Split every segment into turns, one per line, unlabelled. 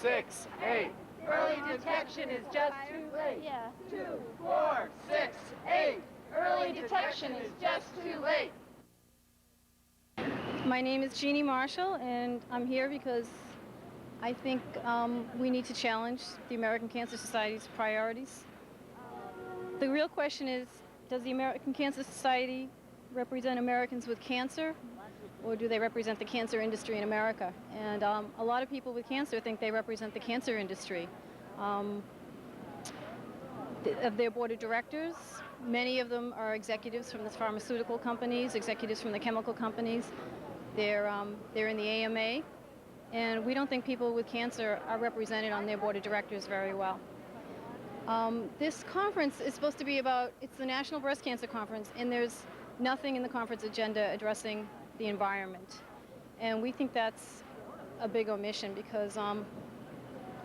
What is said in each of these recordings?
6, 8. Early detection is just too late.
Yeah.
2, 4, 6, 8. Early detection is just too late.
My name is Jeannie Marshall, and I'm here because I think we need to challenge the American Cancer Society's priorities. The real question is, does the American Cancer Society represent Americans with cancer, or do they represent the cancer industry in America? And a lot of people with cancer think they represent the cancer industry. Of their board of directors, many of them are executives from the pharmaceutical companies, executives from the chemical companies. They're in the AMA, and we don't think people with cancer are represented on their board of directors very well. This conference is supposed to be it's the National Breast Cancer Conference, and there's nothing in the conference agenda addressing the environment. And we think that's a big omission because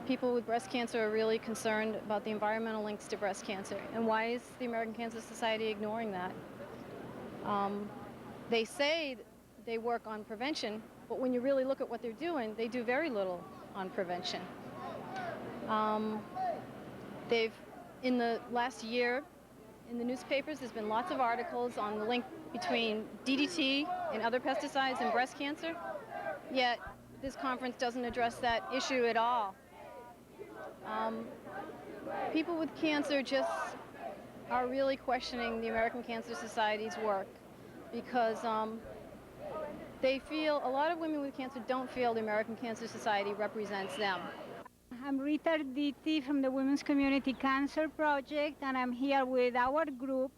people with breast cancer are really concerned about the environmental links to breast cancer. And why is the American Cancer Society ignoring that? They say they work on prevention, but when you really look at what they're doing, they do very little on prevention. In the last year, in the newspapers, there's been lots of articles on the link between DDT and other pesticides and breast cancer, yet this conference doesn't address that issue at all. People with cancer just are really questioning the American Cancer Society's work because a lot of women with cancer don't feel the American Cancer Society represents them.
I'm Rita Arditi from the Women's Community Cancer Project, and I'm here with our group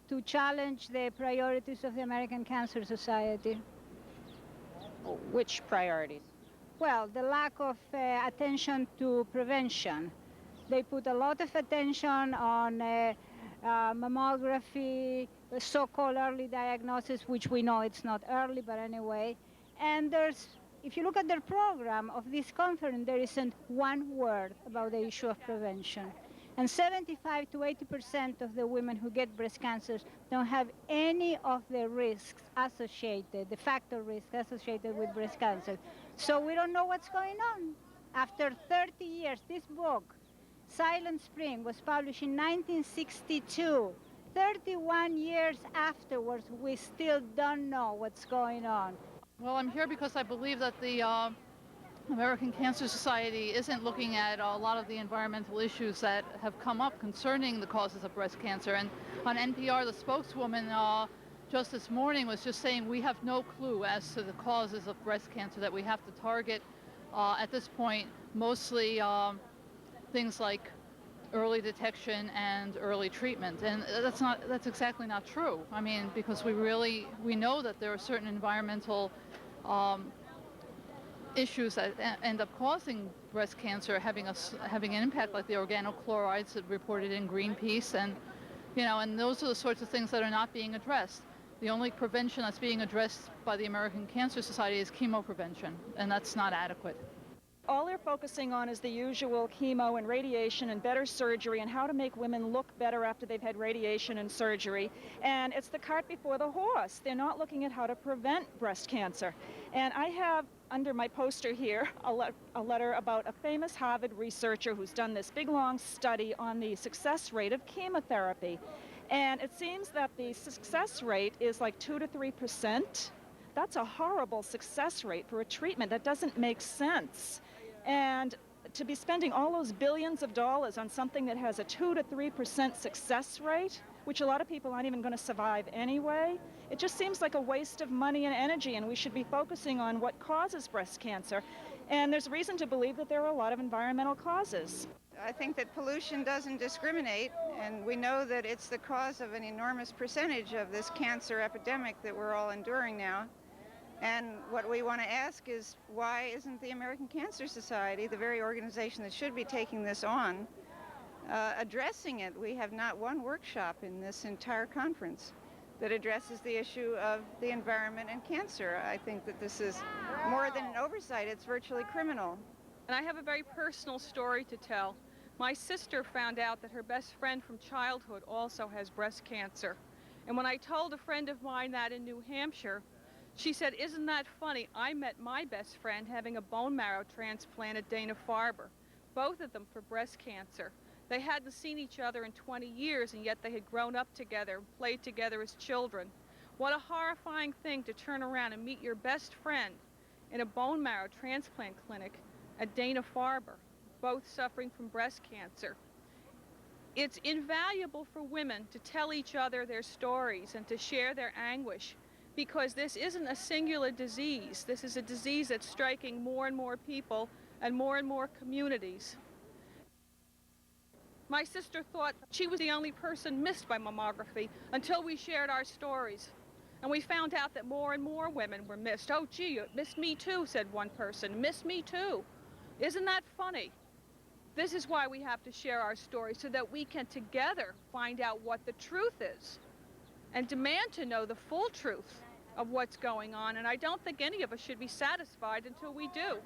to challenge the priorities of the American Cancer Society.
Which priorities?
Well, the lack of attention to prevention. They put a lot of attention on mammography, so-called early diagnosis, which we know it's not early, but anyway. And if you look at their program of this conference, there isn't one word about the issue of prevention. And 75 to 80% of the women who get breast cancers don't have any of the risks associated, the factor risks associated with breast cancer. So we don't know what's going on. After 30 years, this book, Silent Spring, was published in 1962. 31 years afterwards, we still don't know what's going on.
Well, I'm here because I believe that the American Cancer Society isn't looking at a lot of the environmental issues that have come up concerning the causes of breast cancer. And on NPR, the spokeswoman just this morning was just saying we have no clue as to the causes of breast cancer, that we have to target at this point mostly things like early detection and early treatment. And that's exactly not true. I mean, because we know that there are certain environmental issues that end up causing breast cancer, having an impact, like the organochlorides that reported in Greenpeace, and those are the sorts of things that are not being addressed. The only prevention that's being addressed by the American Cancer Society is chemoprevention, and that's not adequate.
All they're focusing on is the usual chemo and radiation and better surgery and how to make women look better after they've had radiation and surgery. And it's the cart before the horse. They're not looking at how to prevent breast cancer. And I have under my poster here a letter about a famous Harvard researcher who's done this big, long study on the success rate of chemotherapy. And it seems that the success rate is like 2 to 3%. That's a horrible success rate for a treatment. That doesn't make sense. And to be spending all those billions of dollars on something that has a 2 to 3% success rate, which a lot of people aren't even going to survive anyway, it just seems like a waste of money and energy, and we should be focusing on what causes breast cancer. And there's reason to believe that there are a lot of environmental causes.
I think that pollution doesn't discriminate, and we know that it's the cause of an enormous percentage of this cancer epidemic that we're all enduring now. And what we want to ask is, why isn't the American Cancer Society, the very organization that should be taking this on, addressing it? We have not one workshop in this entire conference that addresses the issue of the environment and cancer. I think that this is more than an oversight, it's virtually criminal.
And I have a very personal story to tell. My sister found out that her best friend from childhood also has breast cancer. And when I told a friend of mine that in New Hampshire, She said, "Isn't that funny? I met my best friend having a bone marrow transplant at Dana-Farber, both of them for breast cancer. They hadn't seen each other in 20 years, and yet they had grown up together, played together as children. What a horrifying thing to turn around and meet your best friend in a bone marrow transplant clinic at Dana-Farber, both suffering from breast cancer." It's invaluable for women to tell each other their stories and to share their anguish, because this isn't a singular disease. This is a disease that's striking more and more people and more communities. My sister thought she was the only person missed by mammography until we shared our stories. And we found out that more and more women were missed. "Oh, gee, it missed me too," said one person. "Missed me too." Isn't that funny? This is why we have to share our stories, so that we can together find out what the truth is and demand to know the full truth of what's going on. And I don't think any of us should be satisfied until we do.